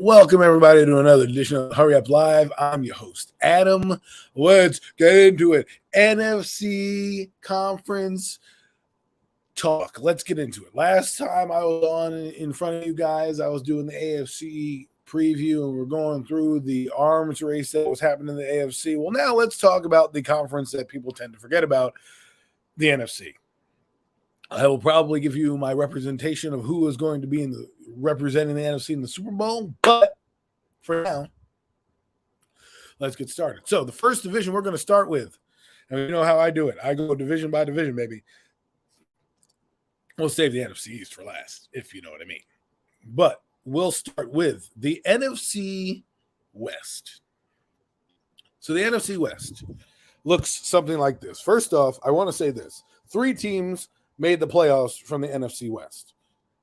Welcome, everybody, to another edition of Hurry Up Live. I'm your host, Adam. Let's get into it. NFC Conference Talk. Let's get into it. Last time I was on in front of you guys, I was doing the AFC preview, and we're going through the arms race that was happening in the AFC. Well, now let's talk about the conference that people tend to forget about, the NFC. I will probably give you my representation of who is going to be representing the NFC in the Super Bowl, but for now, let's get started. So the first division we're going to start with, and you know how I do it. I go division by division, baby. We'll save the NFC East for last, if you know what I mean. But we'll start with the NFC West. So the NFC West looks something like this. First off, I want to say this. 3 teams made the playoffs from the NFC West.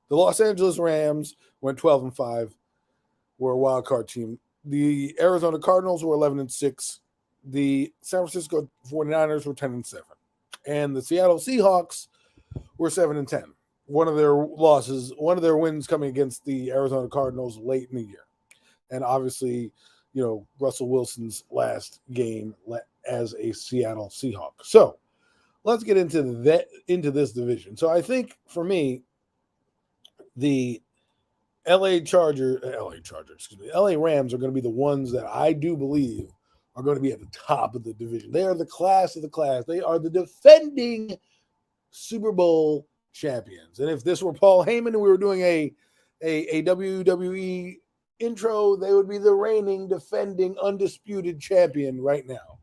The Los Angeles Rams went 12-5, were a wild card team. The Arizona Cardinals were 11-6. The San Francisco 49ers were 10-7. And the Seattle Seahawks were 7-10. One of their wins coming against the Arizona Cardinals late in the year. And obviously, Russell Wilson's last game as a Seattle Seahawk. So let's get into this division. So I think for me, the LA Rams are going to be the ones that I do believe are going to be at the top of the division. They are the class of the class. They are the defending Super Bowl champions. And if this were Paul Heyman and we were doing a WWE intro, they would be the reigning, defending, undisputed champion right now.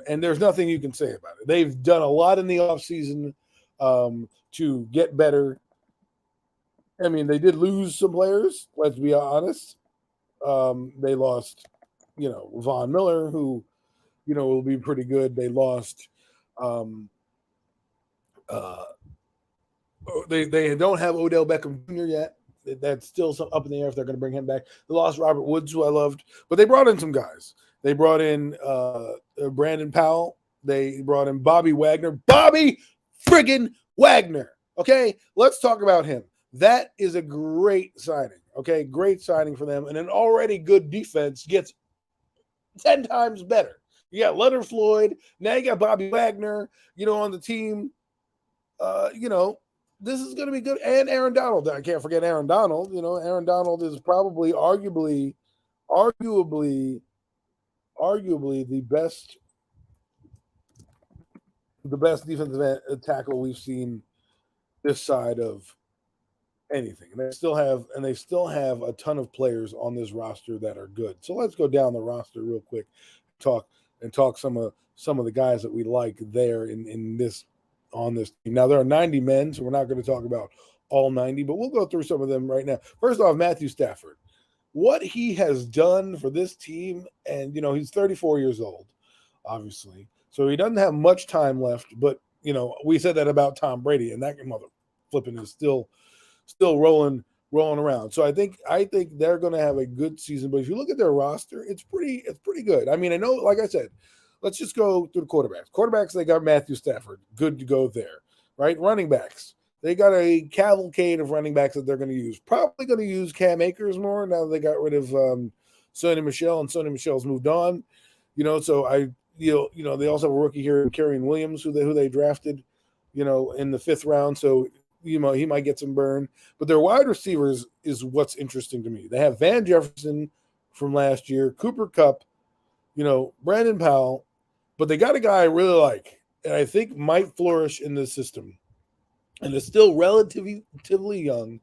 And there's nothing you can say about it. They've done a lot in the offseason to get better. I mean, they did lose some players, let's be honest. They lost, Von Miller, who, will be pretty good. They lost they don't have Odell Beckham Jr. yet. That's still up in the air if they're going to bring him back. They lost Robert Woods, who I loved, but they brought in some guys. They brought in Brandon Powell. They brought in Bobby Wagner. Bobby friggin' Wagner. Okay, let's talk about him. That is a great signing. Okay, great signing for them. And an already good defense gets 10 times better. You got Leonard Floyd. Now you got Bobby Wagner, on the team. This is going to be good. And Aaron Donald. I can't forget Aaron Donald. Aaron Donald is probably arguably the best defensive tackle we've seen this side of anything. And they still have a ton of players on this roster that are good. So let's go down the roster real quick, talk some of the guys that we like there on this team. Now there are 90 men, so we're not going to talk about all 90, but we'll go through some of them right now. First off, Matthew Stafford. What he has done for this team, and he's 34 years old, obviously, so he doesn't have much time left. But we said that about Tom Brady, and that mother flipping is still rolling around. So I think they're going to have a good season. But if you look at their roster, it's pretty good. I mean, I know, like I said, let's just go through the quarterbacks. Quarterbacks, they got Matthew Stafford, good to go there, right? Running backs. They got a cavalcade of running backs that they're going to use. Probably going to use Cam Akers more now that they got rid of Sony Michel, and Sony Michel's moved on. So they also have a rookie here, Kerryon Williams, who they drafted, in the 5th round. So he might get some burn. But their wide receivers is what's interesting to me. They have Van Jefferson from last year, Cooper Kupp, Brandon Powell, but they got a guy I really like, and I think might flourish in this system. And is still relatively young,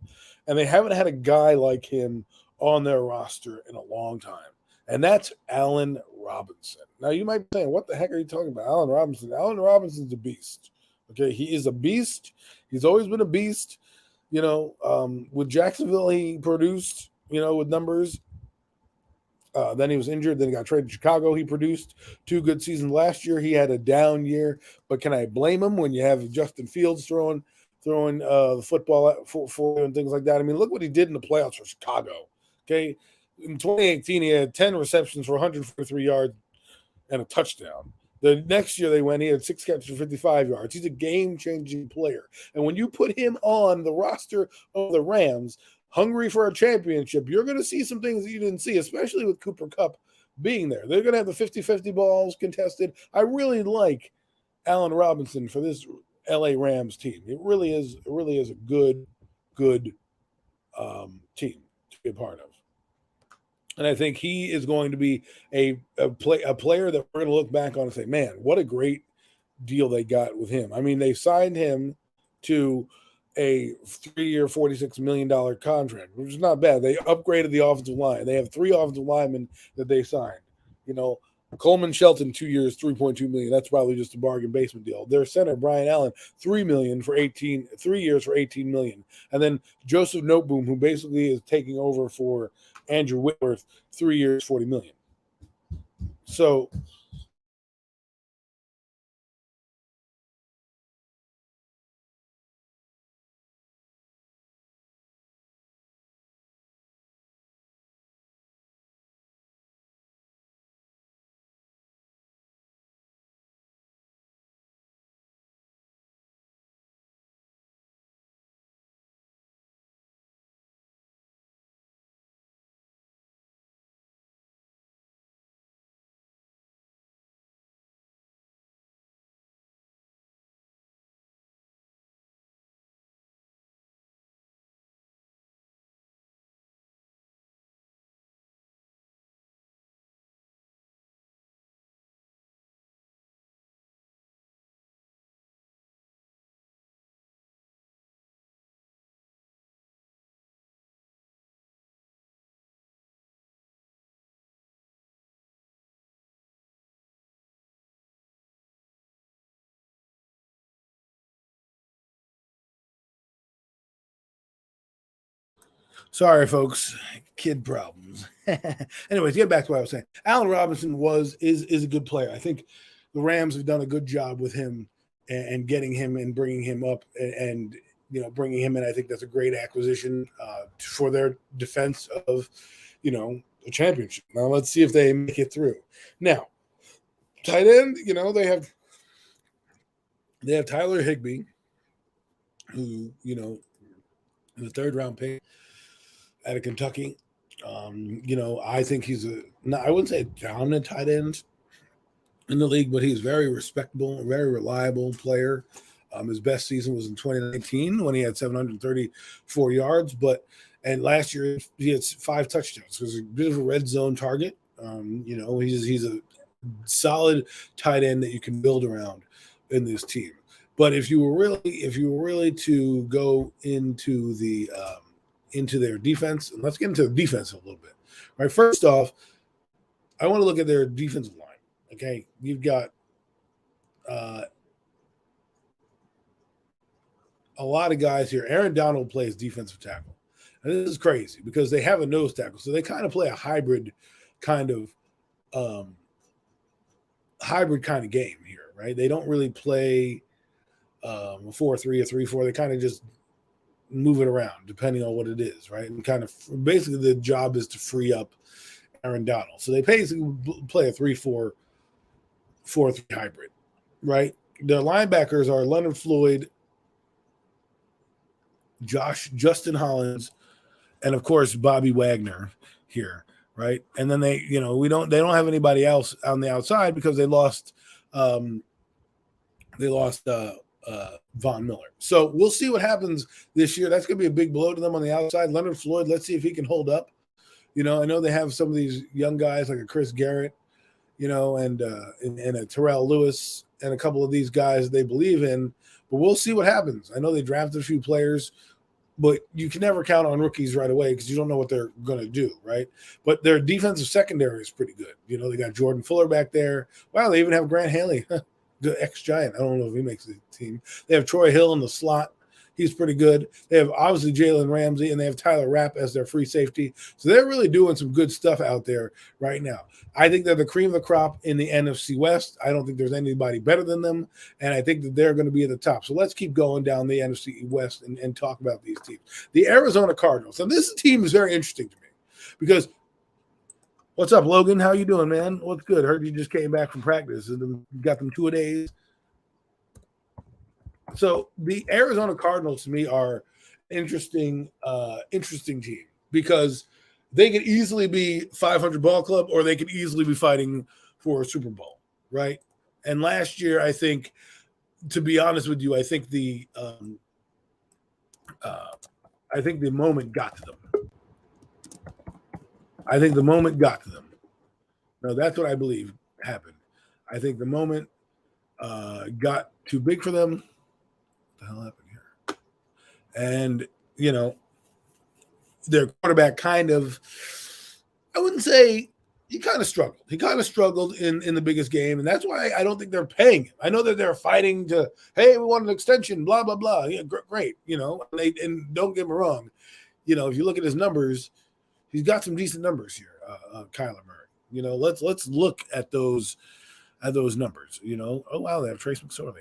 and they haven't had a guy like him on their roster in a long time, and that's Allen Robinson. Now, you might be saying, what the heck are you talking about? Allen Robinson. Allen Robinson's a beast. Okay, he is a beast. He's always been a beast. With Jacksonville, he produced, with numbers. Then he was injured. Then he got traded to Chicago. He produced 2 good seasons last year. He had a down year, but can I blame him when you have Justin Fields throwing the football for and things like that? I mean, look what he did in the playoffs for Chicago. Okay, in 2018, he had 10 receptions for 143 yards and a touchdown. The next year he had 6 catches for 55 yards. He's a game-changing player. And when you put him on the roster of the Rams, hungry for a championship, you're going to see some things that you didn't see, especially with Cooper Kupp being there. They're going to have the 50-50 balls contested. I really like Allen Robinson for this LA Rams team. It really is a good team to be a part of. And I think he is going to be a player that we're going to look back on and say, man, what a great deal they got with him. I mean, they signed him to a 3-year, $46 million contract, which is not bad. They upgraded the offensive line. They have 3 offensive linemen that they signed. You know, Coleman Shelton, 2 years, $3.2 million. That's probably just a bargain basement deal. Their center, Brian Allen, $3 million for 3 years for $18 million. And then Joseph Noteboom, who basically is taking over for Andrew Whitworth, 3 years, $40 million. So sorry, folks, kid problems. Anyways, get back to what I was saying. Allen Robinson is a good player. I think the Rams have done a good job with him and getting him and bringing him up and bringing him in. I think that's a great acquisition for their defense of a championship. Now let's see if they make it through. Now, tight end, they have Tyler Higbee, who in the 3rd round pick out of Kentucky. I think he's I wouldn't say a dominant tight end in the league, but he's very respectable, very reliable player. His best season was in 2019 when he had 734 yards, and last year he had 5 touchdowns. He was a bit of a red zone target. He's a solid tight end that you can build around in this team. But if you were really to go into their defense, and let's get into the defense a little bit. Right, first off, I want to look at their defensive line. Okay, you've got a lot of guys here. Aaron Donald plays defensive tackle. And this is crazy because they have a nose tackle. So they kind of play a hybrid kind of game here, right? They don't really play a 4-3 or 3-4. They kind of just move it around depending on what it is, right? And kind of basically the job is to free up Aaron Donald. So they basically play a 3-4-3 hybrid, right? Their linebackers are Leonard Floyd, Justin Hollins, and of course Bobby Wagner here, right? And then they don't have anybody else on the outside because they lost Von Miller. So we'll see what happens this year. That's going to be a big blow to them on the outside. Leonard Floyd, let's see if he can hold up. I know they have some of these young guys like a Chris Garrett, and a Terrell Lewis and a couple of these guys they believe in, but we'll see what happens. I know they drafted a few players, but you can never count on rookies right away because you don't know what they're going to do, right? But their defensive secondary is pretty good. They got Jordan Fuller back there. Wow, they even have Grant Haley, the ex-Giant. I don't know if he makes the team. They have Troy Hill in the slot. He's pretty good. They have obviously Jalen Ramsey, and they have Tyler Rapp as their free safety. So they're really doing some good stuff out there right now. I think they're the cream of the crop in the NFC West. I don't think there's anybody better than them, and I think that they're going to be at the top. So let's keep going down the NFC West and talk about these teams. The Arizona Cardinals. And this team is very interesting to me because what's up, Logan? How you doing, man? What's good? Heard you just came back from practice and got them 2-a-days. So the Arizona Cardinals to me are interesting team because they could easily be 500 ball club or they could easily be fighting for a Super Bowl, right? And last year, I think, to be honest with you, I think the moment got to them. No, that's what I believe happened. I think the moment got too big for them. What the hell happened here? And, their quarterback kind of, I wouldn't say he kind of struggled. He kind of struggled in the biggest game. And that's why I don't think they're paying him. I know that they're fighting to, hey, we want an extension, blah, blah, blah. Yeah, great. And don't get me wrong. If you look at his numbers, he's got some decent numbers here, Kyler Murray. Let's look at those numbers. Oh wow, they have Trace McSorley.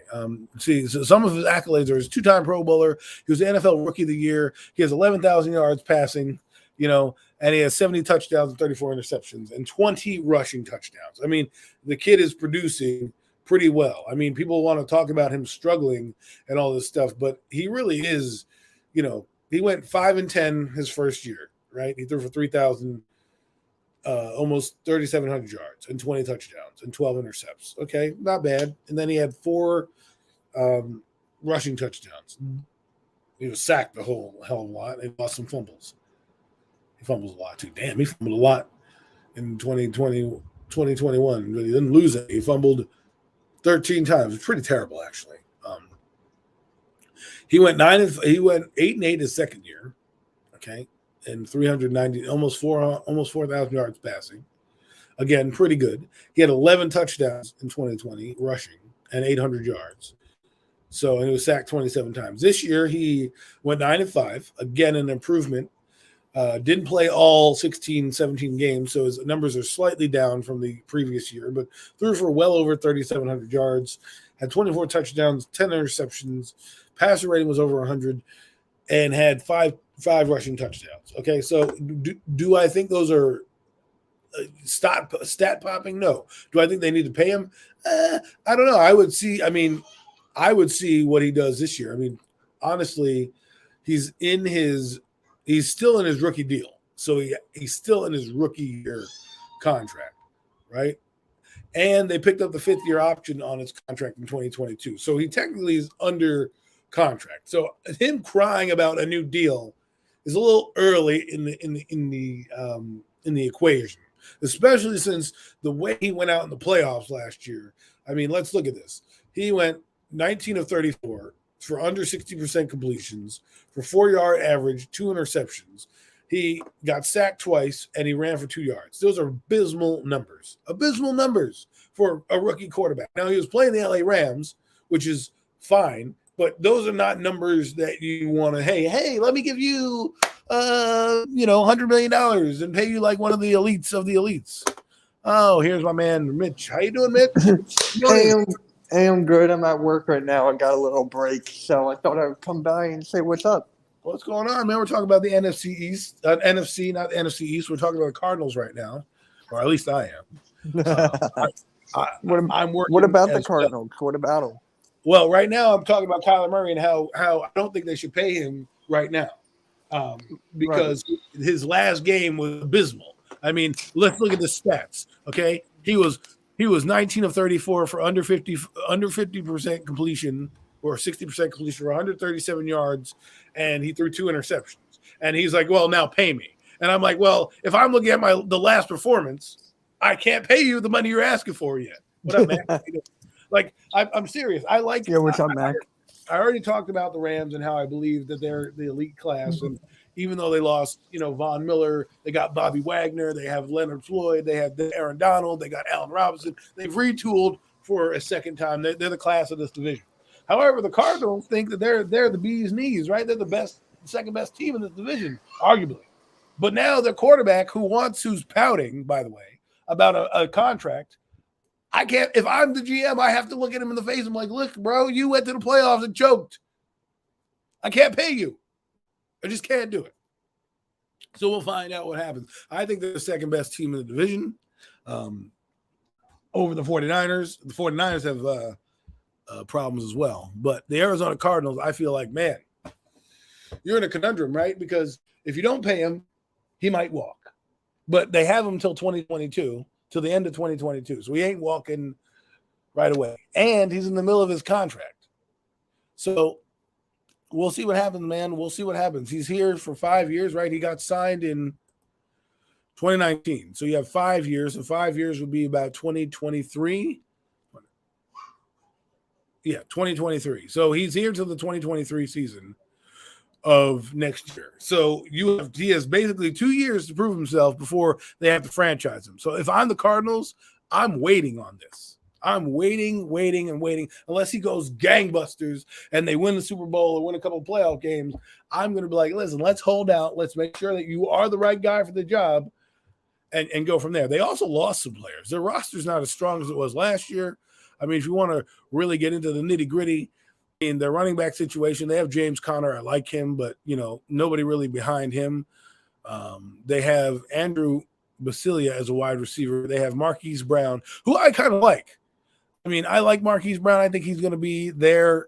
See, so some of his accolades are his 2-time Pro Bowler. He was the NFL Rookie of the Year. He has 11,000 yards passing. And he has 70 touchdowns and 34 interceptions and 20 rushing touchdowns. I mean, the kid is producing pretty well. I mean, people want to talk about him struggling and all this stuff, but he really is. He went 5-10 his first year, right? He threw for 3,000. Almost 3,700 yards and 20 touchdowns and 12 intercepts. Okay, not bad. And then he had 4 rushing touchdowns. He was sacked a whole hell of a lot and lost some fumbles. He fumbles a lot too. Damn, he fumbled a lot in 2021, but he didn't lose it. He fumbled 13 times. It's pretty terrible, actually. He went 8-8 his second year. Okay. And 390, almost 4,000 yards passing. Again, pretty good. He had 11 touchdowns in 2020 rushing and 800 yards. So, and he was sacked 27 times. This year, he went 9-5. Again, an improvement. Didn't play all 16, 17 games, so his numbers are slightly down from the previous year, but threw for well over 3,700 yards, had 24 touchdowns, 10 interceptions, passer rating was over 100, and had five rushing touchdowns. Okay, so do I think those are stat popping? No. Do I think they need to pay him? I don't know. I would see what he does this year. I mean, honestly, he's still in his rookie deal. So he's still in his rookie year contract, right? And they picked up the 5th-year option on his contract in 2022. So he technically is under contract. So him crying about a new deal is a little early in the equation, especially since the way he went out in the playoffs last year. I mean, let's look at this. He went 19 of 34 for under 60% completions, for 4-yard average, 2 interceptions. He got sacked twice, and he ran for 2 yards. Those are abysmal numbers for a rookie quarterback. Now, he was playing the LA Rams, which is fine, but those are not numbers that you want to, hey, let me give you, $100 million and pay you like one of the elites of the elites. Oh, here's my man, Mitch. How you doing, Mitch? Hey, I'm good. I'm at work right now. I got a little break, so I thought I would come by and say what's up. What's going on, man? We're talking about the NFC East. NFC, not the NFC East. We're talking about the Cardinals right now, or at least I am. I'm working. What about the Cardinals? What about them? Well, right now I'm talking about Kyler Murray and how I don't think they should pay him right now because his last game was abysmal. I mean, let's look at the stats. Okay, he was 19 of 34 for under 50% completion or 60% completion for 137 yards, and he threw 2 interceptions. And he's like, "Well, now pay me." And I'm like, "Well, if I'm looking at the last performance, I can't pay you the money you're asking for yet." What up, man? Like, I'm serious. I like. Yeah, what's up, Mac? I already talked about the Rams and how I believe that they're the elite class, and even though they lost, Von Miller, they got Bobby Wagner, they have Leonard Floyd, they have Aaron Donald, they got Allen Robinson. They've retooled for a second time. They're the class of this division. However, the Cardinals think that they're the bee's knees, right? They're the second best team in this division, arguably. But now their quarterback, who's pouting, by the way, about a contract. I can't. If I'm the GM, I have to look at him in the face. I'm like, "Look, bro, you went to the playoffs and choked. I can't pay you. I just can't do it." So we'll find out what happens. I think they're the second best team in the division over the 49ers. The 49ers have problems as well. But the Arizona Cardinals, I feel like, man, you're in a conundrum, right? Because if you don't pay him, he might walk. But they have him until 2022, till the end of 2022. So he ain't walking right away. And he's in the middle of his contract. So we'll see what happens, man. We'll see what happens. He's here for 5 years, right? He got signed in 2019. So you have 5 years, and 5 years would be about 2023. Yeah, 2023. So he's here till the 2023 season of next year. So he has basically 2 years to prove himself before they have to franchise him. So if I'm the Cardinals, I'm waiting on this. I'm waiting, unless he goes gangbusters and they win the Super Bowl or win a couple of playoff games. I'm going to be like, listen, let's hold out. Let's make sure that you are the right guy for the job and go from there. They also lost some players. Their roster's not as strong as it was last year. I mean, if you want to really get into the nitty gritty in their running back situation, they have James Conner. I like him, but, nobody really behind him. They have Andrew Basilia as a wide receiver. They have Marquise Brown, who I kind of like. I mean, I like Marquise Brown. I think he's going to be their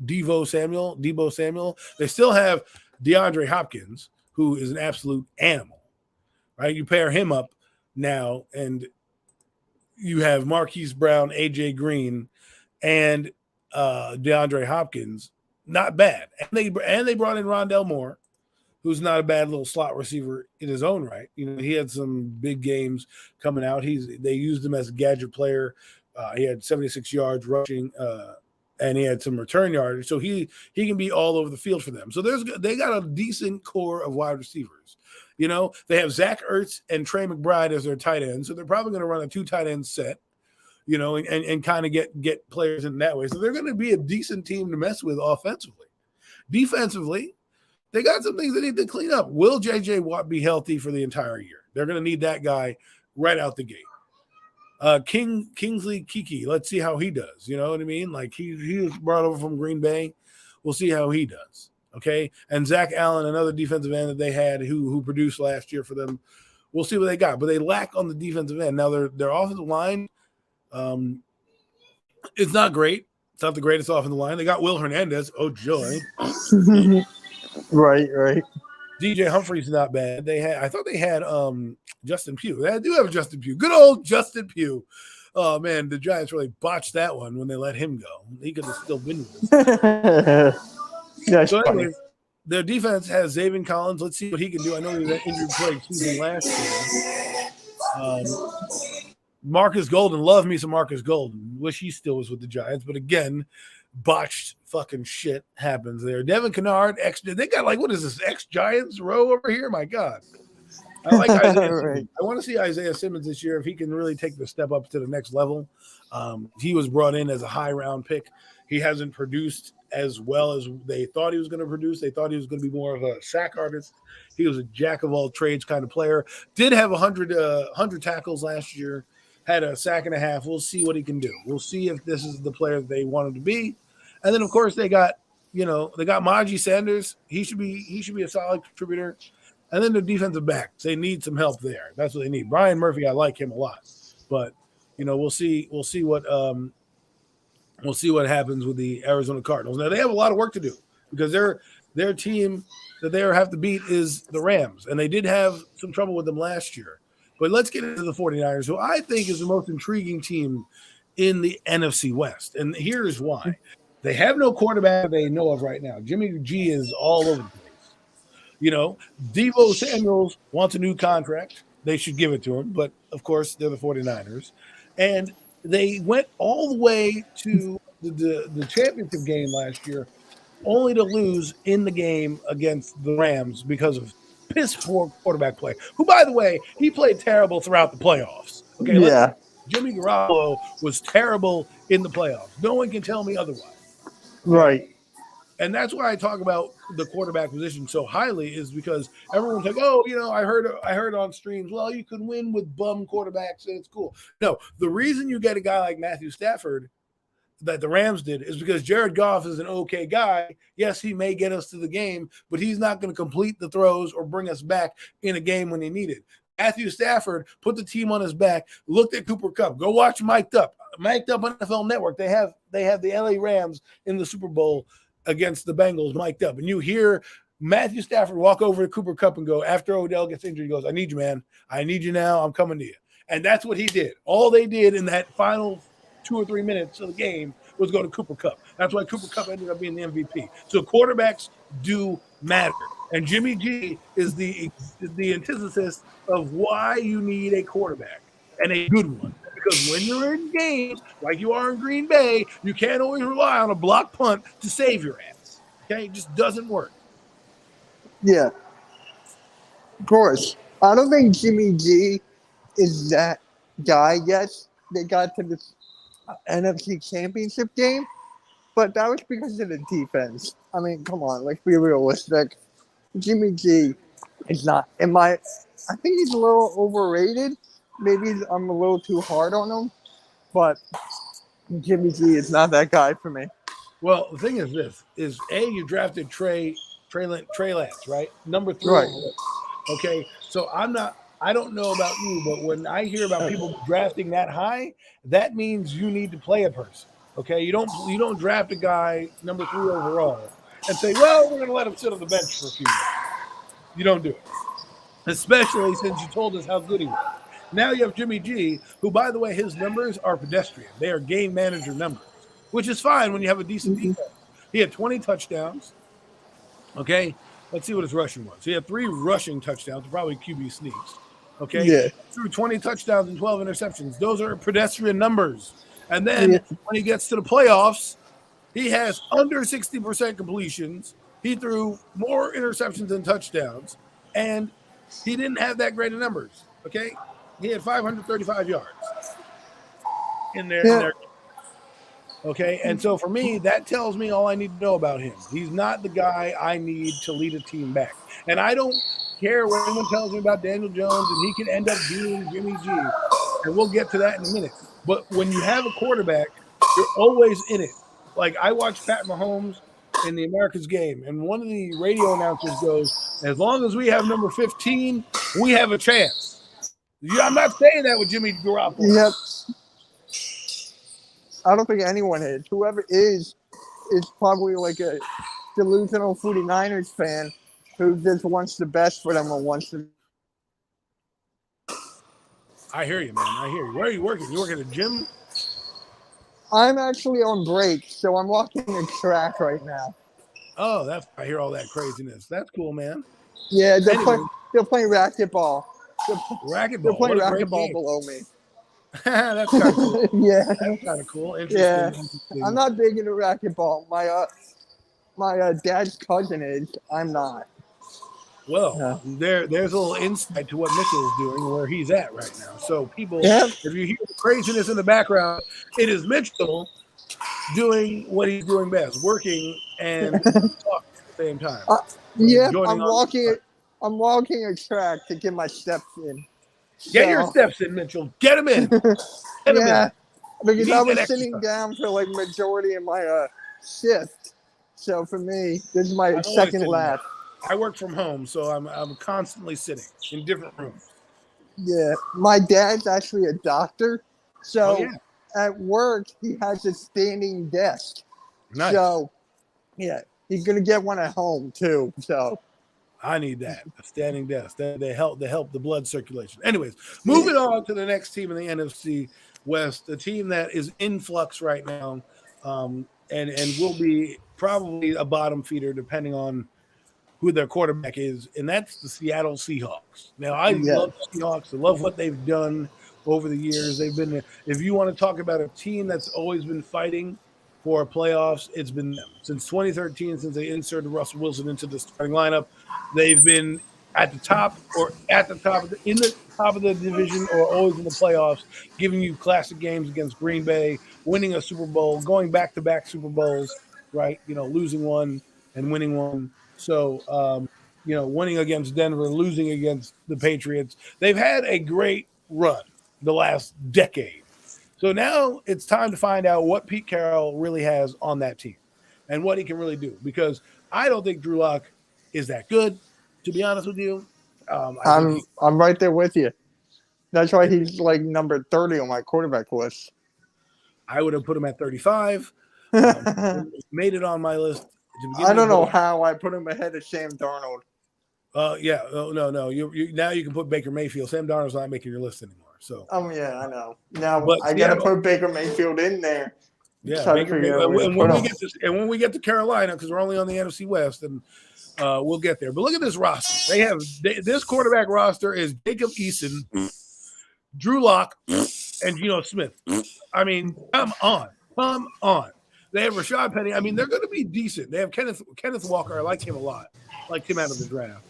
Debo Samuel. They still have DeAndre Hopkins, who is an absolute animal, right? You pair him up now, and you have Marquise Brown, AJ Green, and DeAndre Hopkins. Not bad. And they brought in Rondell Moore, who's not a bad little slot receiver in his own right. He had some big games coming out. They used him as a gadget player. He had 76 yards rushing, and he had some return yards. So he can be all over the field for them. So they got a decent core of wide receivers. They have Zach Ertz and Trey McBride as their tight ends. So they're probably going to run a 2 tight end set, and kind of get players in that way. So they're going to be a decent team to mess with offensively. Defensively, they got some things they need to clean up. Will J.J. Watt be healthy for the entire year? They're going to need that guy right out the gate. Kingsley Kiki, let's see how he does. You know what I mean? Like he was brought over from Green Bay. We'll see how he does. Okay. And Zach Allen, another defensive end that they had who produced last year for them. We'll see what they got, but they lack on the defensive end. Now their offensive line, it's not great. It's not the greatest offensive line. They got Will Hernandez. Oh joy. Right. DJ Humphrey's not bad. I thought they had Justin Pugh. They do have Justin Pugh. Good old Justin Pugh. Oh man, the Giants really botched that one when they let him go. He could have still been with them. So anyway, their defense has Xavier Collins. Let's see what he can do. I know he was injured play season last year. Marcus Golden, love me some Marcus Golden. Wish he still was with the Giants, but again, botched fucking shit happens there. Devin Kennard, they got what is this, ex-Giants row over here? My God. I like Isaiah Simmons. I want to see Isaiah Simmons this year if he can really take the step up to the next level. He was brought in as a high-round pick. He hasn't produced as well as they thought he was going to produce. They thought he was going to be more of a sack artist. He was a jack-of-all-trades kind of player. Did have 100 tackles last year. Had a sack and a half. We'll see what he can do. We'll see if this is the player that they want him to be. And then, of course, they got Maji Sanders. He should be a solid contributor. And then the defensive backs, they need some help there. That's what they need. Brian Murphy, I like him a lot, but we'll see what happens with the Arizona Cardinals. Now they have a lot of work to do because their team that they have to beat is the Rams, and they did have some trouble with them last year. But let's get into the 49ers, who I think is the most intriguing team in the NFC West. And here's why. They have no quarterback they know of right now. Jimmy G is all over the place. Deebo Samuels wants a new contract. They should give it to him. But, of course, they're the 49ers. And they went all the way to the championship game last year, only to lose in the game against the Rams because of piss-poor quarterback play, who, by the way, he played terrible throughout the playoffs. Okay, yeah. Jimmy Garoppolo was terrible in the playoffs. No one can tell me otherwise. Right. And that's why I talk about the quarterback position so highly, is because everyone's like, oh, I heard on streams, well, you can win with bum quarterbacks and it's cool. No, the reason you get a guy like Matthew Stafford that the Rams did is because Jared Goff is an okay guy. Yes, he may get us to the game, but he's not going to complete the throws or bring us back in a game when they need it. Matthew Stafford put the team on his back, looked at Cooper Kupp. Go watch Mic'd Up on NFL Network. They have the LA Rams in the Super Bowl against the Bengals mic'd up, and you hear Matthew Stafford walk over to Cooper Kupp and go, after Odell gets injured, he goes, I need you, man. I need you now. I'm coming to you. And that's what he did. All they did in that final 2 or 3 minutes of the game was go to Cooper Kupp. That's why Cooper Kupp ended up being the MVP. So quarterbacks do matter. And Jimmy G is the antithesis of why you need a quarterback, and a good one. Because when you're in games like you are in Green Bay, you can't always rely on a block punt to save your ass. Okay? It just doesn't work. Yeah, of course. I don't think Jimmy G is that guy yet. They got to the NFC Championship game, but that was because of the defense. I mean, come on, let's be realistic. Jimmy G is not. I think he's a little overrated. Maybe I'm a little too hard on him, but Jimmy G is not that guy for me. Well, the thing is this: you drafted Trey Lance, right? Number 3. Right. Okay, so I don't know about you, but when I hear about people drafting that high, that means you need to play a person. Okay, you don't draft a guy number 3 overall and say, well, we're going to let him sit on the bench for a few years. You don't do it, especially since you told us how good he was. Now you have Jimmy G, who, by the way, his numbers are pedestrian. They are game manager numbers, which is fine when you have a decent defense. He had 20 touchdowns. Okay, let's see what his rushing was. He had 3 rushing touchdowns, probably QB sneaks. Okay, Yeah. Threw 20 touchdowns and 12 interceptions. Those are pedestrian numbers. And then when he gets to the playoffs, he has under 60% completions. He threw more interceptions than touchdowns, and he didn't have that great of numbers. Okay, he had 535 yards in there. Okay, and so for me, that tells me all I need to know about him. He's not the guy I need to lead a team back. And I don't care what anyone tells me about Daniel Jones, and he can end up being Jimmy G. And we'll get to that in a minute. But when you have a quarterback, you're always in it. Like I watched Pat Mahomes in the America's game, and one of the radio announcers goes, as long as we have number 15, we have a chance. I'm not saying that with Jimmy Garoppolo. Yep. I don't think anyone is. Whoever is probably like a delusional 49ers fan who just wants the best for them or wants to. I hear you, man. I hear you. Where are you working? You work at a gym? I'm actually on break, so I'm walking a track right now. Oh, I hear all that craziness. That's cool, man. Yeah, they're playing racquetball. Racquetball. They're playing racquetball below me. That's kind of cool. Yeah, that's kind of cool. Interesting. I'm not big into racquetball. My dad's cousin is. I'm not. Well, there's a little insight to what Mitchell is doing where he's at right now. So people, if you hear the craziness in the background, it is Mitchell doing what he's doing best, working and talking at the same time. I'm walking a track to get my steps in. Get your steps in, Mitchell. Get them in. Because I was sitting down for like majority of my shift. So for me, this is my second lap. I work from home, so I'm constantly sitting in different rooms. Yeah, my dad's actually a doctor, so at work he has a standing desk. Nice. So yeah, he's gonna get one at home too. So I need that, a standing desk. They help the blood circulation. Anyways, moving on to the next team in the NFC West, a team that is in flux right now, and will be probably a bottom feeder depending on who their quarterback is, and that's the Seattle Seahawks. Now, I love the Seahawks. I love what they've done over the years. They've been, if you want to talk about a team that's always been fighting for playoffs, it's been them. Since 2013, since they inserted Russell Wilson into the starting lineup, they've been in the top of the division or always in the playoffs, giving you classic games against Green Bay, winning a Super Bowl, going back-to-back Super Bowls, right? Losing one and winning one. So, winning against Denver, losing against the Patriots. They've had a great run the last decade. So now it's time to find out what Pete Carroll really has on that team and what he can really do. Because I don't think Drew Lock is that good, to be honest with you. I'm right there with you. That's why he's like number 30 on my quarterback list. I would have put him at 35. Made it on my list To begin I don't know with, how I put him ahead of Sam Darnold. yeah, no. You now you can put Baker Mayfield. Sam Darnold's not making your list anymore. So, Yeah, I know. Now but I got to put Baker Mayfield in there. yeah, Try to Baker. figure out where to And put when we him. get to Carolina, because we're only on the NFC West, and we'll get there. But look at this roster. This quarterback roster is Jacob Eason, Drew Lock, and Geno Smith. I mean, come on. They have Rashad Penny. I mean, they're going to be decent. They have Kenneth Walker. I like him a lot. Liked him out of the draft.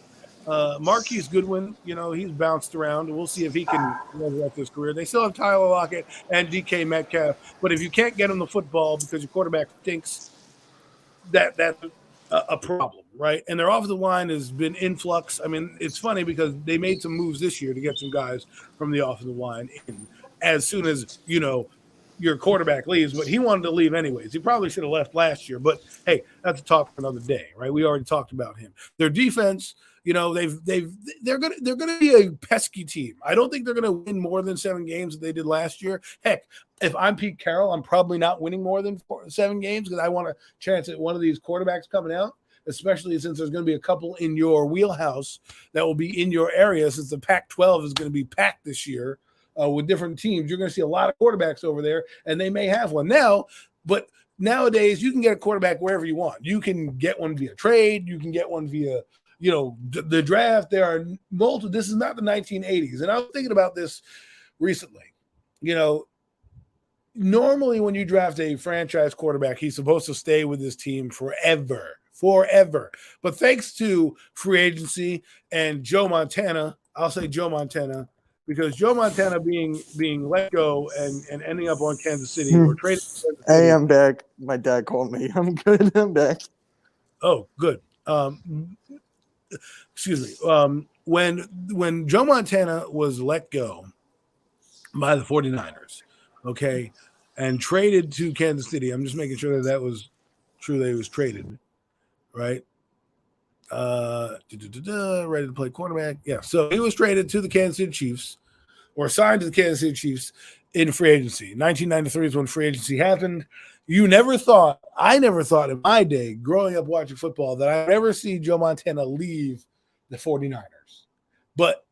Marquise Goodwin, he's bounced around. We'll see if he can resurrect his career. They still have Tyler Lockett and DK Metcalf. But if you can't get him the football because your quarterback stinks, that's a problem, right? And their offensive line has been in flux. I mean, it's funny because they made some moves this year to get some guys from the offensive line in as soon as, your quarterback leaves, but he wanted to leave anyways. He probably should have left last year, but hey, that's a talk for another day, right? We already talked about him. Their defense, they're gonna be a pesky team. I don't think they're gonna win more than 7 games that they did last year. Heck, if I'm Pete Carroll, I'm probably not winning more than 7 games because I want a chance at one of these quarterbacks coming out, especially since there's going to be a couple in your wheelhouse that will be in your area since the Pac-12 is going to be packed this year. With different teams, you're going to see a lot of quarterbacks over there, and they may have one now. But nowadays, you can get a quarterback wherever you want. You can get one via trade. You can get one via, the draft. There are multiple. This is not the 1980s, and I was thinking about this recently. Normally when you draft a franchise quarterback, he's supposed to stay with his team forever. But thanks to free agency and Joe Montana, I'll say Joe Montana. Because Joe Montana being let go and ending up on Kansas City or traded. Hey, I'm back. My dad called me. I'm good. I'm back. Oh, good. Excuse me. When Joe Montana was let go by the 49ers, okay, and traded to Kansas City, I'm just making sure that was true that he was traded, right? Ready to play quarterback. Yeah. So he was traded to the Kansas City Chiefs or signed to the Kansas City Chiefs in free agency. 1993 is when free agency happened. I never thought in my day growing up watching football that I'd ever see Joe Montana leave the 49ers. But,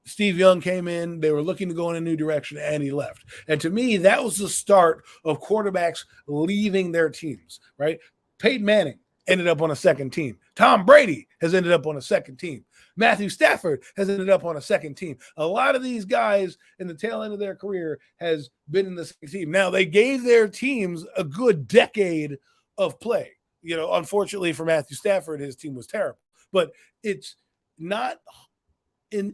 Steve Young came in. They were looking to go in a new direction, and he left. And to me, that was the start of quarterbacks leaving their teams, right? Peyton Manning ended up on a second team. Tom Brady has ended up on a second team. Matthew Stafford has ended up on a second team. A lot of these guys in the tail end of their career has been in the second team. Now, they gave their teams a good decade of play. Unfortunately for Matthew Stafford, his team was terrible. But it's not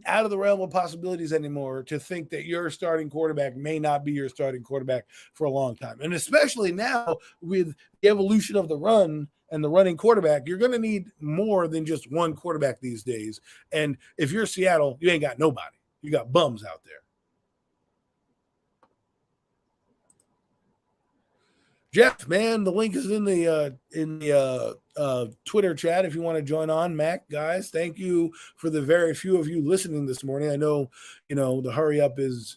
out of the realm of possibilities anymore to think that your starting quarterback may not be your starting quarterback for a long time. And especially now with the evolution of the run and the running quarterback, you're going to need more than just one quarterback these days. And if you're Seattle, you ain't got nobody. You got bums out there. Jeff, man, the link is in the Twitter chat if you want to join on. Mac, guys, thank you for the very few of you listening this morning. I know, the hurry up is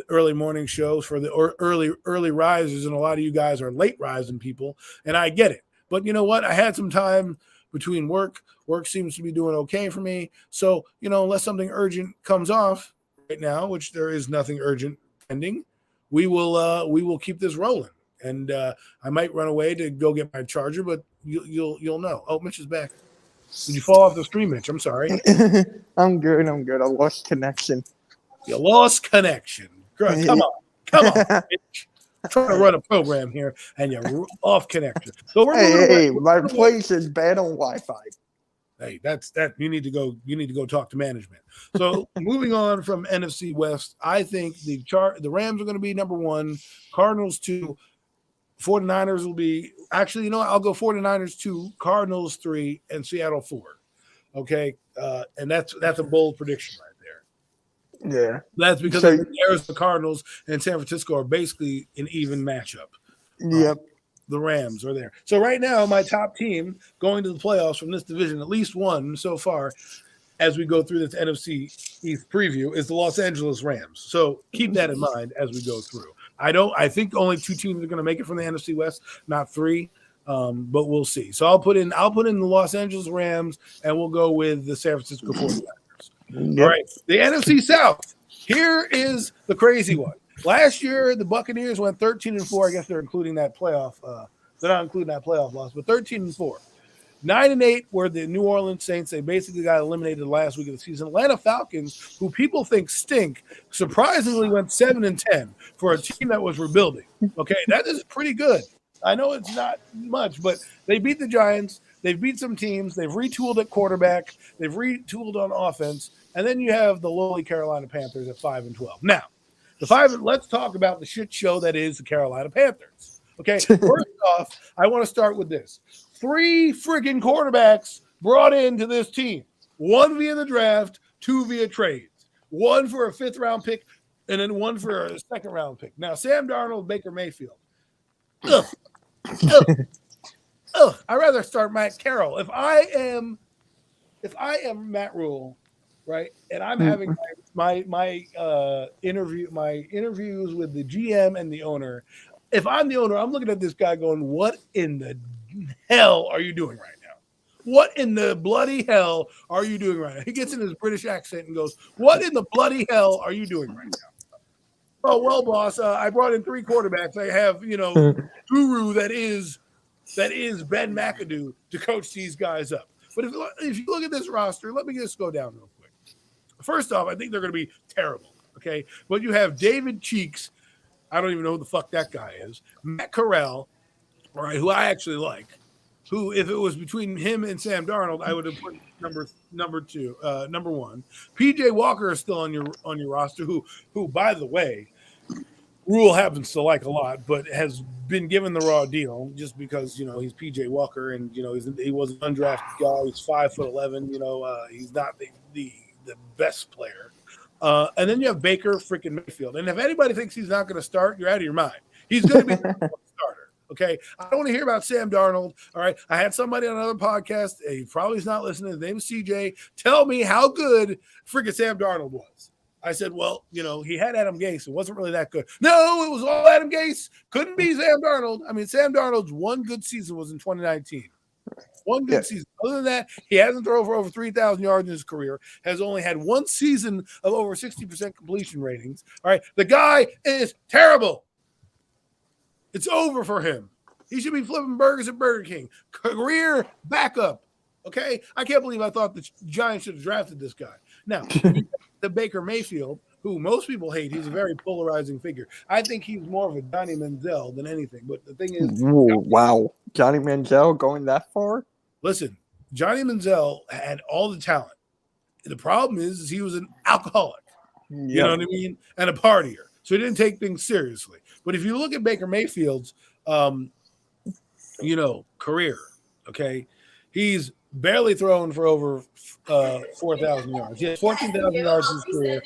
early morning shows for the early risers, and a lot of you guys are late rising people, and I get it. But you know what? I had some time between work. Work seems to be doing okay for me. So, unless something urgent comes off right now, which there is nothing urgent pending, we will keep this rolling. And I might run away to go get my charger, but you'll know. Oh, Mitch is back. Did you fall off the stream, Mitch? I'm sorry. I'm good. I lost connection. You lost connection. Girl, come on, Mitch. I'm trying to run a program here, and you're off connection. So we're hey, my place is bad on Wi-Fi. Hey, that's that. You need to go talk to management. So moving on from NFC West, I think the Rams are going to be number 1, Cardinals 2. 49ers will be actually, I'll go 49ers 2, Cardinals 3, and Seattle 4. Okay. And that's a bold prediction right there. Yeah. That's because the Arizona Cardinals and San Francisco are basically an even matchup. Yep. The Rams are there. So right now, my top team going to the playoffs from this division, at least one so far, as we go through this NFC East preview, is the Los Angeles Rams. So keep that in mind as we go through. I think only 2 teams are going to make it from the NFC West, not 3. But we'll see. So I'll put in the Los Angeles Rams, and we'll go with the San Francisco 49ers. Yep. All right, the NFC South. Here is the crazy one. Last year, the Buccaneers went 13-4. I guess they're including that playoff. They're not including that playoff loss, but 13-4. 9-8 were the New Orleans Saints. They basically got eliminated last week of the season. Atlanta Falcons, who people think stink, surprisingly went 7-10 for a team that was rebuilding. Okay, that is pretty good. I know it's not much, but they beat the Giants. They've beat some teams. They've retooled at quarterback. They've retooled on offense. And then you have the lowly Carolina Panthers at 5-12. Now, let's talk about the shit show that is the Carolina Panthers. Okay, first off, I want to start with this. 3 freaking quarterbacks brought into this team. 1 via the draft, 2 via trades. 1 for a 5th-round pick, and then 1 for a 2nd-round pick. Now, Sam Darnold, Baker Mayfield. Ugh. I'd rather start Matt Carroll. If I am Matt Rule, right, and I'm having my interviews with the GM and the owner. If I'm the owner, I'm looking at this guy going, what in the hell are you doing right now? What in the bloody hell are you doing right now? He gets in his British accent and goes, what in the bloody hell are you doing right now? Oh, well, boss, I brought in 3 quarterbacks. I have, guru that is Ben McAdoo to coach these guys up. But if you look at this roster, let me just go down real quick. First off, I think they're going to be terrible, okay? But you have David Cheeks. I don't even know who the fuck that guy is. Matt Corral, all right, who I actually like. Who, if it was between him and Sam Darnold, I would have put number 1. PJ Walker is still on your roster. Who, by the way, Rule happens to like a lot, but has been given the raw deal just because he's PJ Walker and he was an undrafted guy. He's 5'11". He's not the best player. And then you have Baker freaking Mayfield. And if anybody thinks he's not going to start, you're out of your mind. He's going to be the starter. Okay. I don't want to hear about Sam Darnold. All right. I had somebody on another podcast. He probably is not listening. His name is CJ. Tell me how good freaking Sam Darnold was. I said, well, he had Adam Gase. It wasn't really that good. No, it was all Adam Gase. Couldn't be Sam Darnold. I mean, Sam Darnold's one good season was in 2019. One good season. Other than that, he hasn't thrown for over 3,000 yards in his career, has only had 1 season of over 60% completion ratings. All right. The guy is terrible. It's over for him. He should be flipping burgers at Burger King. Career backup. Okay. I can't believe I thought the Giants should have drafted this guy. Now, the Baker Mayfield, who most people hate, he's a very polarizing figure. I think he's more of a Johnny Manziel than anything. But the thing is, wow, Johnny Manziel going that far? Listen, Johnny Manziel had all the talent. The problem is he was an alcoholic. Yep. You know what I mean? And a partier. So he didn't take things seriously. But if you look at Baker Mayfield's, career, okay, he's barely thrown for over 4,000 yards. He had 14,000 yards in his career.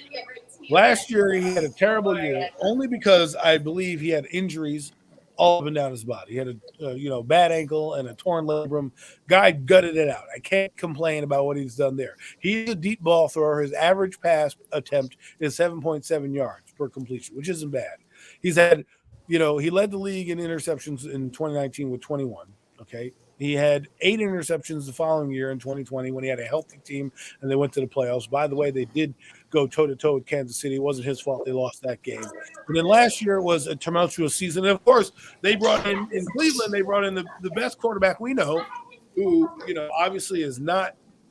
Last year, he had a terrible year, only because I believe he had injuries all up and down his body. He had a bad ankle and a torn labrum. Guy gutted it out. I can't complain about what he's done there. He's a deep ball thrower. His average pass attempt is 7.7 yards per completion, which isn't bad. He's had, he led the league in interceptions in 2019 with 21. Okay. He had 8 interceptions the following year in 2020 when he had a healthy team and they went to the playoffs. By the way, they did go toe-to-toe with Kansas City. It wasn't his fault they lost that game. And then last year was a tumultuous season. And, of course, they brought in Cleveland, they brought in the best quarterback we know, who, obviously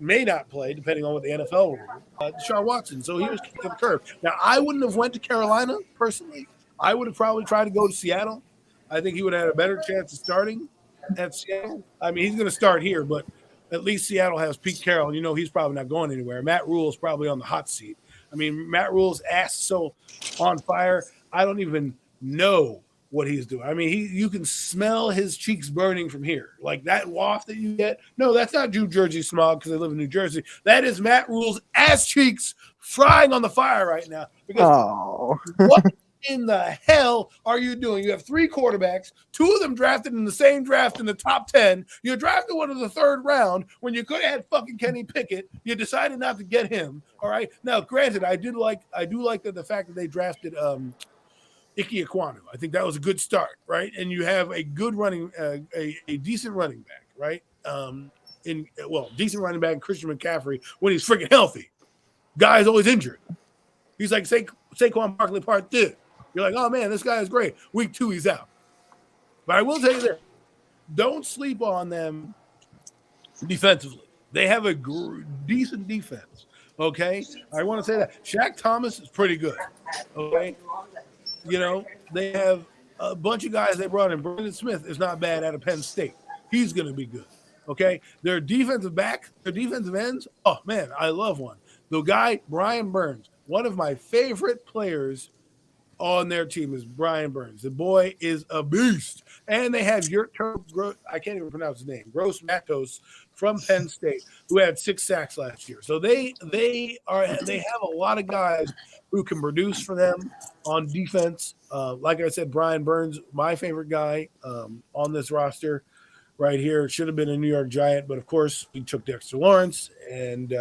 may not play, depending on what the NFL will do, Deshaun Watson. So he was kicked to the curb. Now, I wouldn't have went to Carolina, personally. I would have probably tried to go to Seattle. I think he would have had a better chance of starting at Seattle. I mean, he's going to start here, but at least Seattle has Pete Carroll. He's probably not going anywhere. Matt Rule is probably on the hot seat. I mean, Matt Rule's ass so on fire. I don't even know what he's doing. I mean, you can smell his cheeks burning from here. Like that waft that you get. No, that's not New Jersey smog because I live in New Jersey. That is Matt Rule's ass cheeks frying on the fire right now. Because what in the hell are you doing? You have 3 quarterbacks, 2 of them drafted in the same draft in the top 10. You drafted one in the 3rd round when you could have had fucking Kenny Pickett. You decided not to get him. All right. Now, granted, I do like the fact that they drafted Ike Ekwonu. I think that was a good start, right? And you have a good a decent running back, right? Decent running back, Christian McCaffrey, when he's freaking healthy. Guy's always injured. He's like Saquon Barkley Part 2. You're like, oh man, this guy is great. Week 2, he's out. But I will tell you this: don't sleep on them defensively. They have a decent defense. Okay, I want to say that Shaq Thomas is pretty good. Okay, they have a bunch of guys they brought in. Brandon Smith is not bad out of Penn State. He's going to be good. Okay, their defensive ends. Oh man, I love one. The guy Brian Burns, one of my favorite players on their team is Brian Burns. The boy is a beast. And they have I can't even pronounce his name, Gross Matos from Penn State, who had 6 sacks last year. So they have a lot of guys who can produce for them on defense. Like I said, Brian Burns, my favorite guy on this roster right here. Should have been a New York Giant, but of course we took Dexter Lawrence, and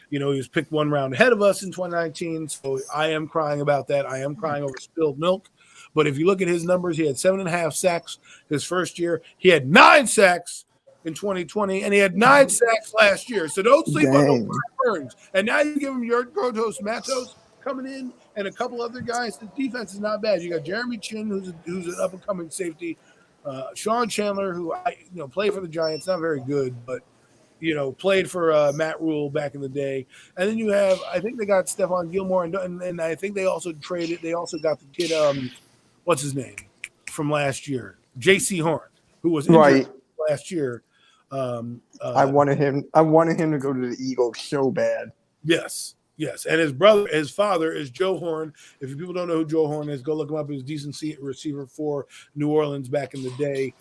he was picked 1 round ahead of us in 2019. So I am crying about that. I am crying over spilled milk. But if you look at his numbers, he had 7.5 sacks his first year. He had 9 sacks in 2020, and he had 9 sacks last year. So don't sleep on those Burns. And now you give him your Grotos Matos coming in and a couple other guys. The defense is not bad. You got Jeremy Chin, who's an up-and-coming safety. Sean Chandler, who played for the Giants, not very good, but played for Matt Rule back in the day. And then you have, I think they got Stephon Gilmore, and I think they also got the kid, what's his name, from last year, J.C. Horn, who was injured last year. I wanted him to go to the Eagles so bad. Yes. And his father is Joe Horn. If people don't know who Joe Horn is, go look him up. He was a decent receiver for New Orleans back in the day.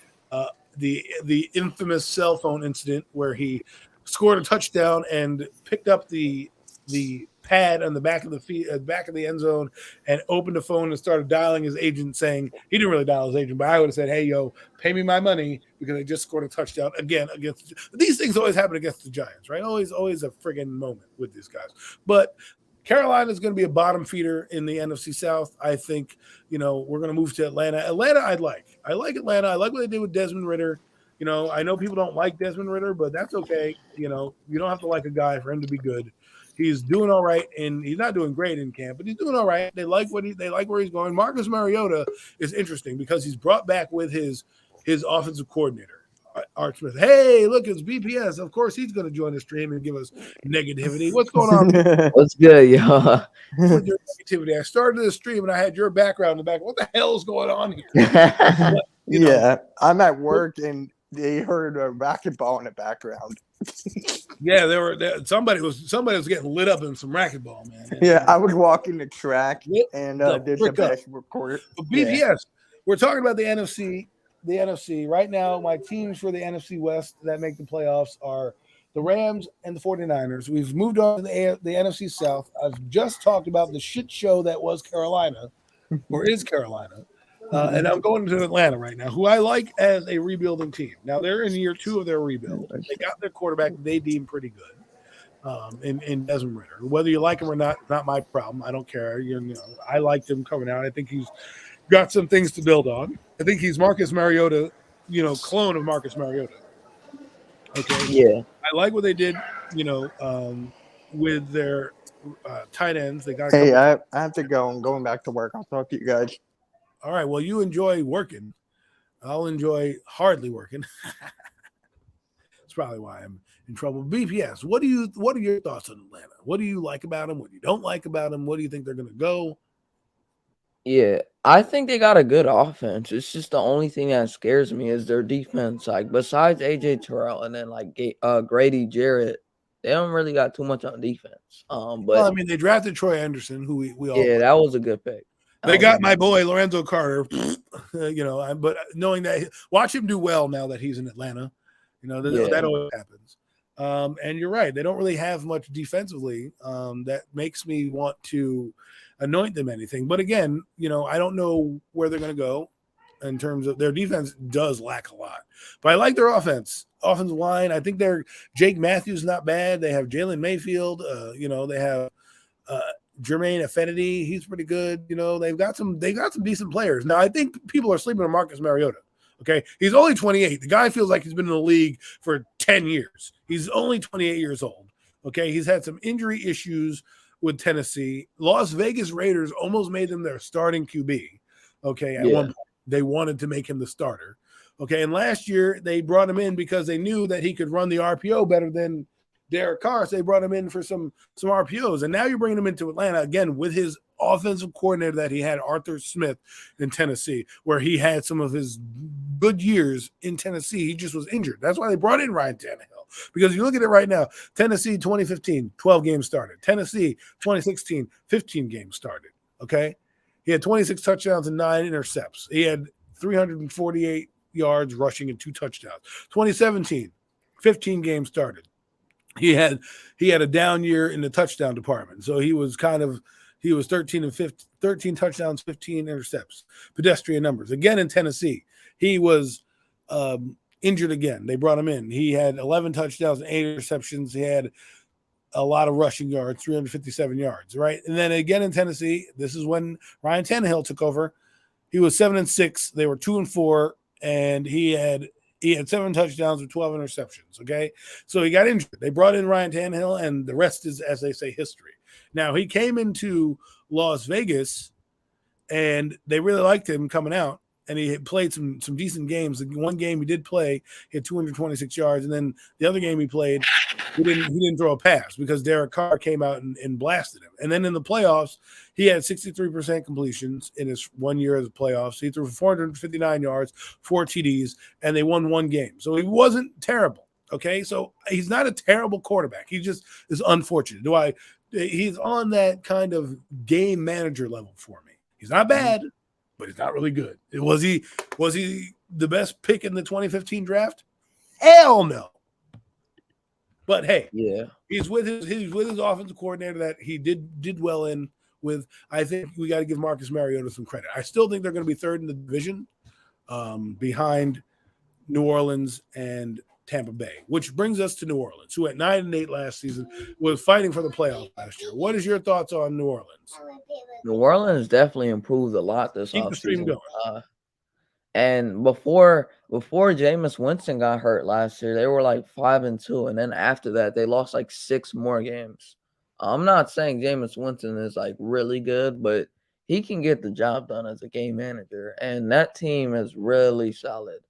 The infamous cell phone incident where he scored a touchdown and picked up the pad on the back of the end zone and opened a phone and started dialing his agent, saying he didn't really dial his agent, but I would have said, hey, yo, pay me my money because I just scored a touchdown again against these things always happen against the Giants, right? Always a friggin' moment with these guys. But Carolina is going to be a bottom feeder in the NFC South. I think, we're going to move to Atlanta. Atlanta, I like Atlanta. I like what they did with Desmond Ridder. I know people don't like Desmond Ridder, but that's okay. You don't have to like a guy for him to be good. He's doing all right, and he's not doing great in camp, but he's doing all right. They like where he's going. Marcus Mariota is interesting because he's brought back with his offensive coordinator, Art Smith. Hey, look, it's BPS. Of course, he's going to join the stream and give us negativity. What's going on? What's good, yo? With your negativity, I started the stream and I had your background in the back. What the hell is going on here? But, I'm at work and they heard a racquetball in the background. Yeah, somebody was getting lit up in some racquetball, man. Yeah, I was walking the track and did the basketball court. But BPS, we're talking about the NFC. The NFC right now, my teams for the NFC West that make the playoffs are the Rams and the 49ers. We've moved on to the NFC South. I've just talked about the shit show that was Carolina, or is Carolina. And I'm going to Atlanta right now, who I like as a rebuilding team. Now, they're in year 2 of their rebuild. They got their quarterback they deem pretty good in Desmond Ridder. Whether you like him or not my problem. I don't care. I liked him coming out. I think he's got some things to build on. I think he's Marcus Mariota, clone of Marcus Mariota. Okay. Yeah. I like what they did, with their tight ends. They got. Hey, I have to go. I'm going back to work. I'll talk to you guys. All right. Well, you enjoy working. I'll enjoy hardly working. That's probably why I'm in trouble. BPS, what are your thoughts on Atlanta? What do you like about them? What do you don't like about them? What do you think they're going to go? Yeah, I think they got a good offense. It's just the only thing that scares me is their defense. Like, besides AJ Terrell and then like Grady Jarrett, they don't really got too much on defense. But they drafted Troy Anderson, who we all that was a good pick. They got my boy Lorenzo Carter, but knowing that, watch him do well now that he's in Atlanta. That always happens. And you're right; they don't really have much defensively that makes me want to anoint them anything. But again, I don't know where they're going to go in terms of their defense. Does lack a lot, but I like their offensive line. I think Jake Matthews not bad. They have Jalen Mayfield. They have Jermaine Affinity, he's pretty good. They've got some decent players. Now, I think people are sleeping on Marcus Mariota. Okay, he's only 28. The guy feels like he's been in the league for 10 years. He's only 28 years old. Okay, he's had some injury issues with Tennessee. Las Vegas Raiders almost made him their starting QB. Okay, at one point they wanted to make him the starter. Okay, and last year they brought him in because they knew that he could run the RPO better than Derek Carr. So they brought him in for some RPOs, and now you're bringing him into Atlanta again with his offensive coordinator that he had, Arthur Smith, in Tennessee, where he had some of his good years in Tennessee. He just was injured. That's why they brought in Ryan Tannehill, because you look at it right now, Tennessee 2015, 12 games started. Tennessee 2016, 15 games started. Okay, he had 26 touchdowns and 9 intercepts. He had 348 yards rushing and 2 touchdowns. 2017, 15 games started. He had a down year in the touchdown department. So he was 13 touchdowns, 15 intercepts, pedestrian numbers. Again in Tennessee, he was injured again. They brought him in. He had 11 touchdowns and 8 interceptions. He had a lot of rushing yards, 357 yards, right? And then again in Tennessee, this is when Ryan Tannehill took over. He was 7-6. They were 2-4, and he had 7 touchdowns with 12 interceptions. Okay, so he got injured. They brought in Ryan Tannehill, and the rest is, as they say, history. Now he came into Las Vegas, and they really liked him coming out, and he had played some decent games. The one game he did play, he had 226 yards, and then the other game he played, he didn't throw a pass because Derek Carr came out and blasted him. And then in the playoffs, he had 63% completions in his 1 year of the playoffs. He threw 459 yards, 4 TDs, and they won 1 game. So he wasn't terrible. Okay, so he's not a terrible quarterback. He just is unfortunate. He's on that kind of game manager level for me. He's not bad, but he's not really good. Was he the best pick in the 2015 draft? Hell no. But hey, he's with his offensive coordinator that he did well in with. I think we got to give Marcus Mariota some credit. I still think they're going to be third in the division, behind New Orleans and Tampa Bay, which brings us to New Orleans, who at 9-8 last season was fighting for the playoff last year. What is your thoughts on New Orleans? New Orleans definitely improved a lot this Keep the stream offseason. going. And before Jameis Winston got hurt last year, they were like 5-2, and then after that, they lost like 6 more games. I'm not saying Jameis Winston is like really good, but he can get the job done as a game manager, and that team is really solid.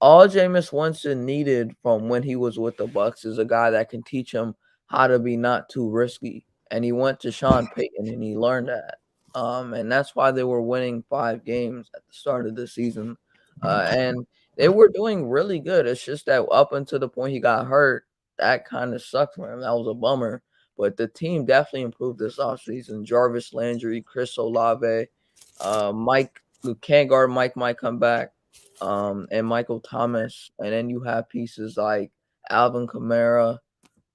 All Jameis Winston needed from when he was with the Bucs is a guy that can teach him how to be not too risky, and he went to Sean Payton and he learned that. And that's why they were winning 5 games at the start of the season. And they were doing really good. It's just that up until the point he got hurt, that kind of sucked for him. That was a bummer. But the team definitely improved this offseason. Jarvis Landry, Chris Olave, Mike, who can't guard Mike, might come back, and Michael Thomas. And then you have pieces like Alvin Kamara.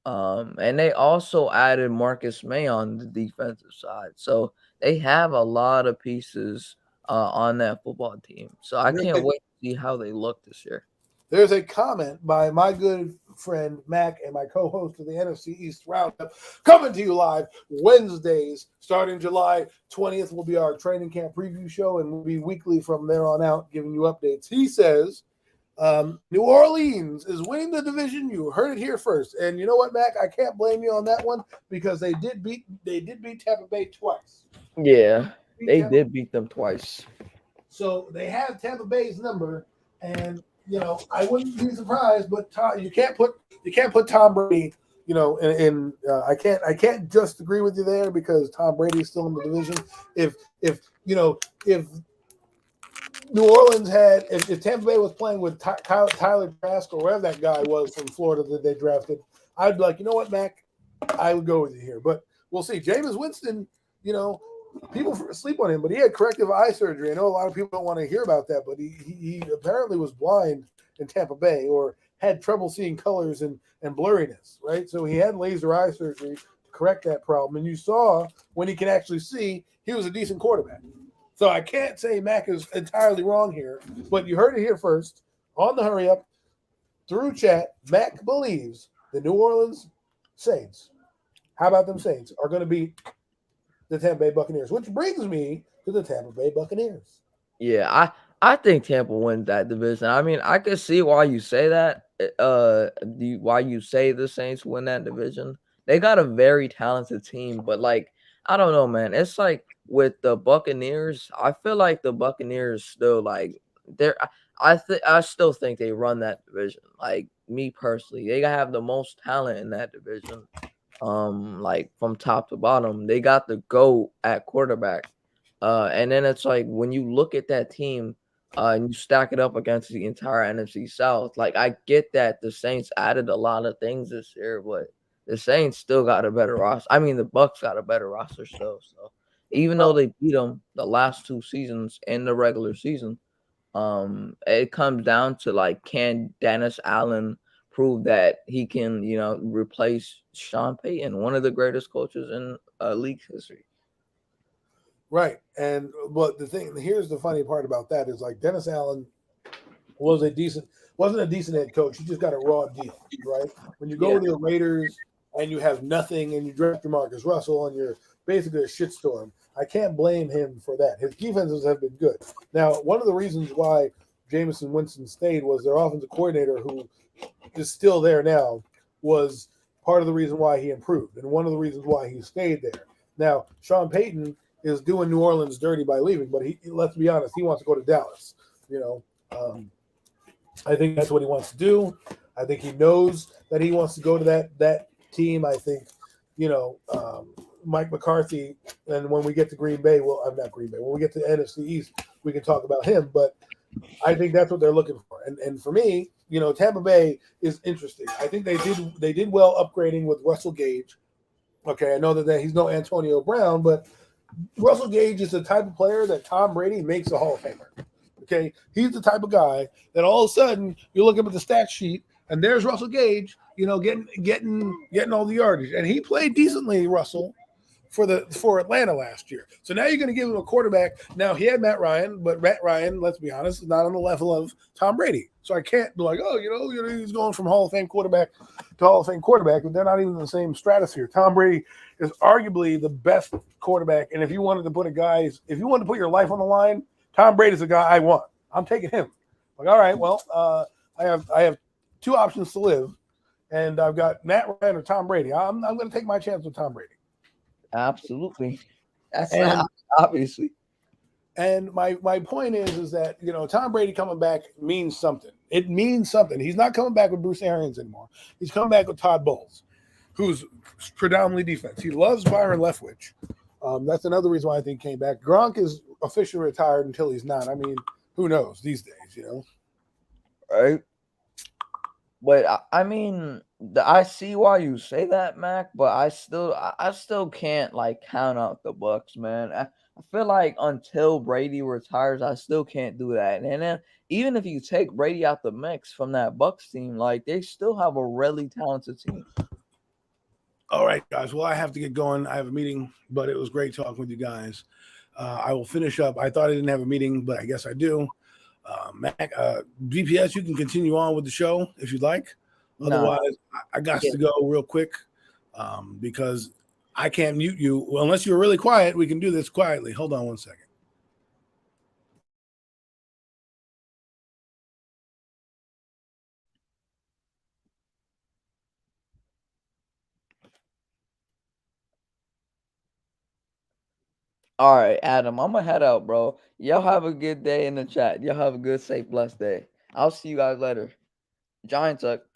And they also added Marcus May on the defensive side. So they have a lot of pieces on that football team. So I can't wait to see how they look this year. There's a comment by my good friend Mac and my co-host of the NFC East Roundup, coming to you live Wednesdays, starting July 20th will be our training camp preview show, and we'll be weekly from there on out, giving you updates. He says, New Orleans is winning the division. You heard it here first. And you know what, Mac? I can't blame you on that one because they did beat Tampa Bay twice. Yeah, they did beat them twice. So they have Tampa Bay's number, and I wouldn't be surprised. But you can't put Tom Brady. I can't just agree with you there because Tom Brady is still in the division. If New Orleans had, if Tampa Bay was playing with Tyler Trask or wherever that guy was from Florida that they drafted, I'd be like, you know what, Mac, I would go with you here. But we'll see. Jameis Winston, people sleep on him, but he had corrective eye surgery. I know a lot of people don't want to hear about that, but he apparently was blind in Tampa Bay or had trouble seeing colors and blurriness, right? So he had laser eye surgery to correct that problem. And you saw when he can actually see, he was a decent quarterback. So I can't say Mac is entirely wrong here, but you heard it here first on the Hurry Up through chat. Mac believes the New Orleans Saints, how about them Saints, are going to beat the Tampa Bay Buccaneers, which brings me to the Tampa Bay Buccaneers. Yeah, I think Tampa wins that division. I mean, I could see why you say that. Why you say the Saints win that division? They got a very talented team, but like I don't know, man. It's like with the Buccaneers, I feel like the Buccaneers still like they're. I still think they run that division. Like me personally, they have the most talent in that division. Like from top to bottom, they got the GOAT at quarterback. And then it's like when you look at that team, and you stack it up against the entire NFC South, like I get that the Saints added a lot of things this year, but the Saints still got a better roster. I mean, the Bucks got a better roster still. So even though they beat them the last 2 seasons in the regular season, it comes down to like, can Dennis Allen prove that he can, replace Sean Payton, one of the greatest coaches in league history? Right. And but here's the funny part about that is like Dennis Allen wasn't a decent head coach. He just got a raw deal, right? When you go to the Raiders and you have nothing and you draft Marcus Russell and you're basically a shitstorm, I can't blame him for that. His defenses have been good. Now, one of the reasons why Jameis Winston stayed was their offensive coordinator, who is still there now, was part of the reason why he improved and one of the reasons why he stayed there. Now, Sean Payton is doing New Orleans dirty by leaving, but let's be honest, he wants to go to Dallas. I think that's what he wants to do. I think he knows that he wants to go to that team. I think, Mike McCarthy, and when we get to Green Bay, well, I'm not Green Bay. When we get to the NFC East, we can talk about him. But I think that's what they're looking for. And for me, Tampa Bay is interesting. I think they did well upgrading with Russell Gage. Okay, I know that he's no Antonio Brown, but Russell Gage is the type of player that Tom Brady makes a Hall of Famer. Okay, he's the type of guy that all of a sudden you look up at the stat sheet and there's Russell Gage, getting all the yardage, and he played decently, Russell, for Atlanta last year. So now you're going to give him a quarterback. Now he had Matt Ryan, but Matt Ryan, let's be honest, is not on the level of Tom Brady. So I can't be like, he's going from Hall of Fame quarterback to Hall of Fame quarterback, but they're not even in the same stratosphere. Tom Brady is arguably the best quarterback, and if you wanted to put your life on the line, Tom Brady's the guy I want. I'm taking him. Like, all right, well, I have 2 options to live, and I've got Matt Ryan or Tom Brady. I'm going to take my chance with Tom Brady. Absolutely. That's obviously. And my point is that, Tom Brady coming back means something. It means something. He's not coming back with Bruce Arians anymore. He's coming back with Todd Bowles, who's predominantly defense. He loves Byron Leftwich. That's another reason why I think he came back. Gronk is officially retired until he's not. I mean, who knows these days, Right. But I mean, I see why you say that, Mac. But I still can't like count out the Bucks, man. I feel like until Brady retires, I still can't do that. And then even if you take Brady out the mix from that Bucks team, like they still have a really talented team. All right, guys. Well, I have to get going. I have a meeting, but it was great talking with you guys. I will finish up. I thought I didn't have a meeting, but I guess I do. Mac, BPS, you can continue on with the show if you'd like. Otherwise, I got to go real quick because I can't mute you. Well, unless you're really quiet, we can do this quietly. Hold on one second. All right, Adam, I'm gonna head out, bro. Y'all have a good day in the chat. Y'all have a good, safe, blessed day. I'll see you guys later. Giants up.